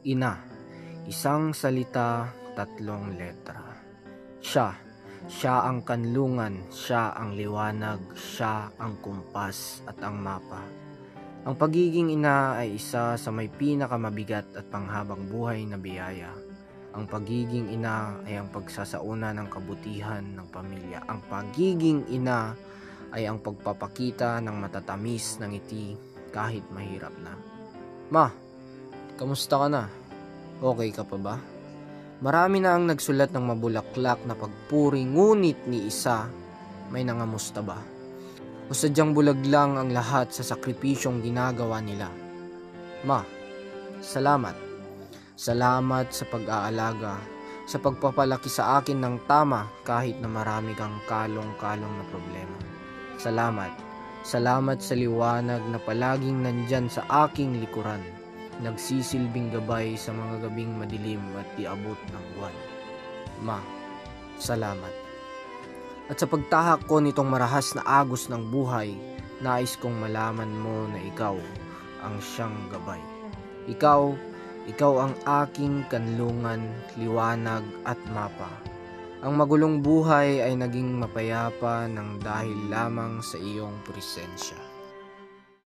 Ina. Isang salita, tatlong letra. Siya ang kanlungan, siya ang liwanag, siya ang kumpas at ang mapa. Ang pagiging ina ay isa sa may pinakamabigat at panghabang buhay na biyaya. Ang pagiging ina ay ang pagsasauna ng kabutihan ng pamilya. Ang pagiging ina ay ang pagpapakita ng matatamis ng ngiti kahit mahirap na. Ma, kamusta ka na? Okay ka pa ba? Marami na ang nagsulat ng mabulaklak na pagpuri, ngunit ni isa may nangamusta ba? O sadyang bulag lang ang lahat sa sakripisyong ginagawa nila? Ma, salamat. Salamat sa pag-aalaga, sa pagpapalaki sa akin ng tama kahit na marami kang kalong-kalong na problema. Salamat. Salamat sa liwanag na palaging nandyan sa aking likuran, nagsisilbing gabay sa mga gabing madilim at diabot ng buwan. Ma, salamat. At sa pagtahak ko nitong marahas na agos ng buhay, nais kong malaman mo na ikaw ang siyang gabay. Ikaw ang aking kanlungan, liwanag at mapa. Ang magulong buhay ay naging mapayapa ng dahil lamang sa iyong presensya.